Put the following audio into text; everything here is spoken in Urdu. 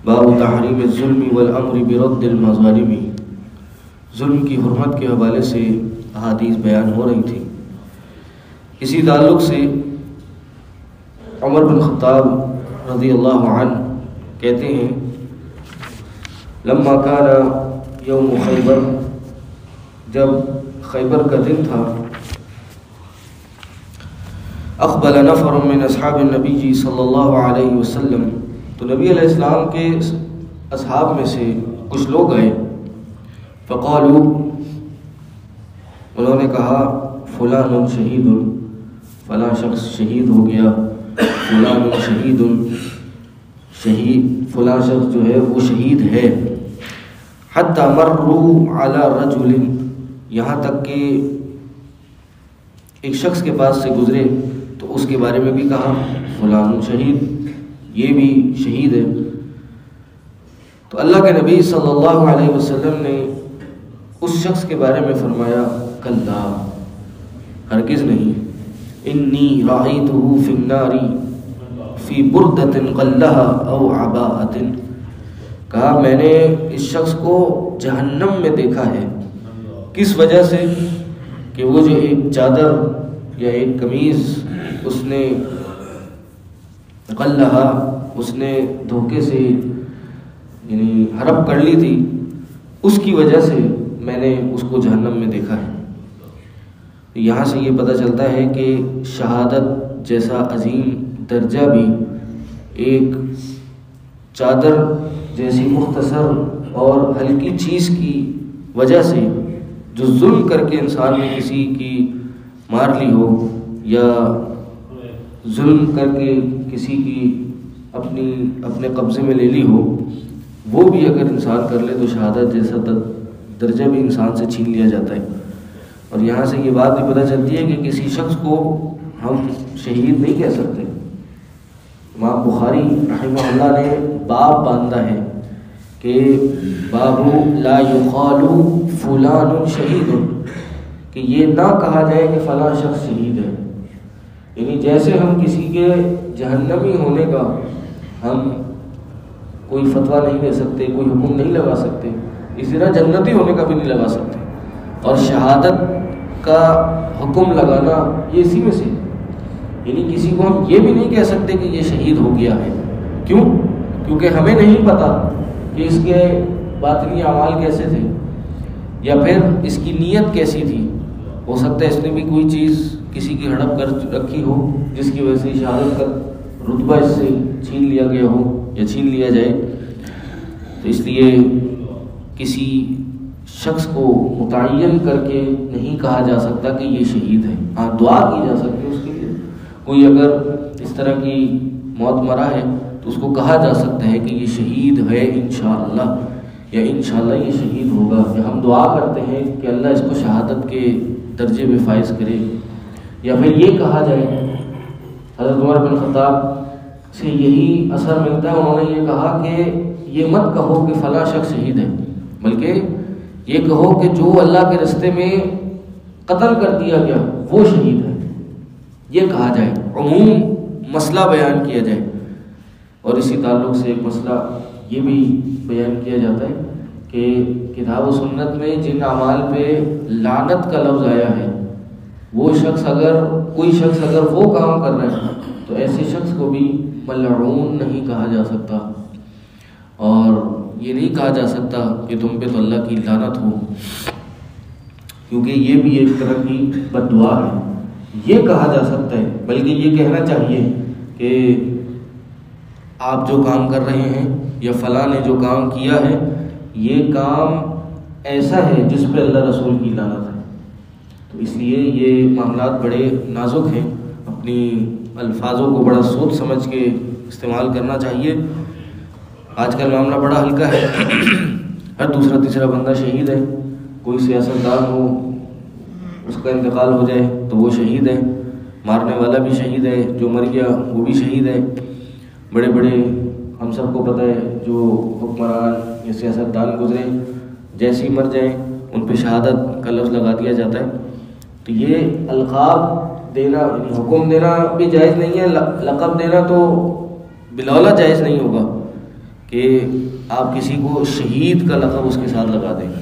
باب تحریم الظلم والامر برد المظالم، ظلم کی حرمت کے حوالے سے احادیث بیان ہو رہی تھی۔ اسی تعلق سے عمر بن خطاب رضی اللہ عنہ کہتے ہیں لما کان یوم خیبر، جب خیبر کا دن تھا، اقبل نفر من اصحاب النبی صلی اللہ علیہ وسلم، تو نبی علیہ السلام کے اصحاب میں سے کچھ لوگ آئے، فقالوا، انہوں نے کہا فلان شہید، فلاں شخص شہید ہو گیا، فلان شہید، فلاں شخص جو ہے وہ شہید ہے، حتی مروا علی رجل، یہاں تک کہ ایک شخص کے پاس سے گزرے تو اس کے بارے میں بھی کہا فلان شہید، یہ بھی شہید ہے۔ تو اللہ کے نبی صلی اللہ علیہ وسلم نے اس شخص کے بارے میں فرمایا کلا، ہرگز نہیں، انی رأیتہ فی النار فی بردۃ قلها او عباءۃ، کہا میں نے اس شخص کو جہنم میں دیکھا ہے، کس وجہ سے کہ وہ جو ایک چادر یا ایک قمیض اس نے قلہا، اس نے دھوکے سے یعنی ہڑپ کر لی تھی، اس کی وجہ سے میں نے اس کو جہنم میں دیکھا ہے۔ یہاں سے یہ پتہ چلتا ہے کہ شہادت جیسا عظیم درجہ بھی ایک چادر جیسی مختصر اور ہلکی چیز کی وجہ سے جو ظلم کر کے انسان نے کسی کی مار لی ہو، یا ظلم کر کے کسی کی اپنے قبضے میں لے لی ہو، وہ بھی اگر انسان کر لے تو شہادت جیسا درجہ بھی انسان سے چھین لیا جاتا ہے۔ اور یہاں سے یہ بات بھی پتہ چلتی ہے کہ کسی شخص کو ہم شہید نہیں کہہ سکتے۔ امام بخاری رحمہ اللہ نے باب باندھا ہے کہ باب لا یقال فلان شہید، کہ یہ نہ کہا جائے کہ فلاں شخص شہید ہے، یعنی جیسے ہم کسی کے جہنمی ہونے کا ہم کوئی فتویٰ نہیں دے سکتے، کوئی حکم نہیں لگا سکتے، اسی طرح جنتی ہونے کا بھی نہیں لگا سکتے، اور شہادت کا حکم لگانا یہ اسی میں سے، یعنی کسی کو ہم یہ بھی نہیں کہہ سکتے کہ یہ شہید ہو گیا ہے۔ کیوں؟ کیونکہ ہمیں نہیں پتہ کہ اس کے باطنی اعمال کیسے تھے، یا پھر اس کی نیت کیسی تھی، ہو سکتا ہے اس نے بھی کوئی چیز کسی کی ہڑپ کر رکھی ہو جس کی وجہ سے شہادت کا رتبہ اس سے چھین لیا گیا ہو یا چھین لیا جائے۔ تو اس لیے کسی شخص کو متعین کر کے نہیں کہا جا سکتا کہ یہ شہید ہے، ہاں دعا کی جا سکتی ہے اس کے لیے، کوئی اگر اس طرح کی موت مرا ہے تو اس کو کہا جا سکتا ہے کہ یہ شہید ہے انشاءاللہ، یا انشاءاللہ یہ شہید ہوگا، یا ہم دعا کرتے ہیں کہ اللہ اس کو شہادت کے درجے میں فائز کرے۔ یا پھر یہ کہا جائے، حضرت عمر بن خطاب سے یہی اثر ملتا ہے، انہوں نے یہ کہا کہ یہ مت کہو کہ فلاں شخص شہید ہے، بلکہ یہ کہو کہ جو اللہ کے راستے میں قتل کر دیا گیا وہ شہید ہے، یہ کہا جائے، عموم مسئلہ بیان کیا جائے۔ اور اسی تعلق سے ایک مسئلہ یہ بھی بیان کیا جاتا ہے کہ کتاب و سنت میں جن اعمال پہ لعنت کا لفظ آیا ہے، وہ شخص کوئی شخص اگر وہ کام کر رہا ہے تو ایسے شخص کو بھی ملعون نہیں کہا جا سکتا، اور یہ نہیں کہا جا سکتا کہ تم پہ تو اللہ کی لعنت ہو، کیونکہ یہ بھی ایک طرح کی بد دعا ہے۔ یہ کہا جا سکتا ہے، بلکہ یہ کہنا چاہیے کہ آپ جو کام کر رہے ہیں یا فلاں نے جو کام کیا ہے، یہ کام ایسا ہے جس پہ اللہ رسول کی لعنت ہے۔ تو اس لیے یہ معاملات بڑے نازک ہیں، اپنی الفاظوں کو بڑا سوچ سمجھ کے استعمال کرنا چاہیے۔ آج کل معاملہ بڑا ہلکا ہے، ہر دوسرا تیسرا بندہ شہید ہے، کوئی سیاستدان ہو اس کا انتقال ہو جائے تو وہ شہید ہے، مارنے والا بھی شہید ہے، جو مر گیا وہ بھی شہید ہے۔ بڑے بڑے ہم سب کو پتہ ہے جو حکمران یا سیاستدان گزرے، جیسے ہی مر جائیں ان پہ شہادت کا لفظ لگا دیا جاتا ہے۔ تو یہ القاب دینا، یعنی حکم دینا بھی جائز نہیں ہے، لقب دینا تو بلولا جائز نہیں ہوگا کہ آپ کسی کو شہید کا لقب اس کے ساتھ لگا دیں.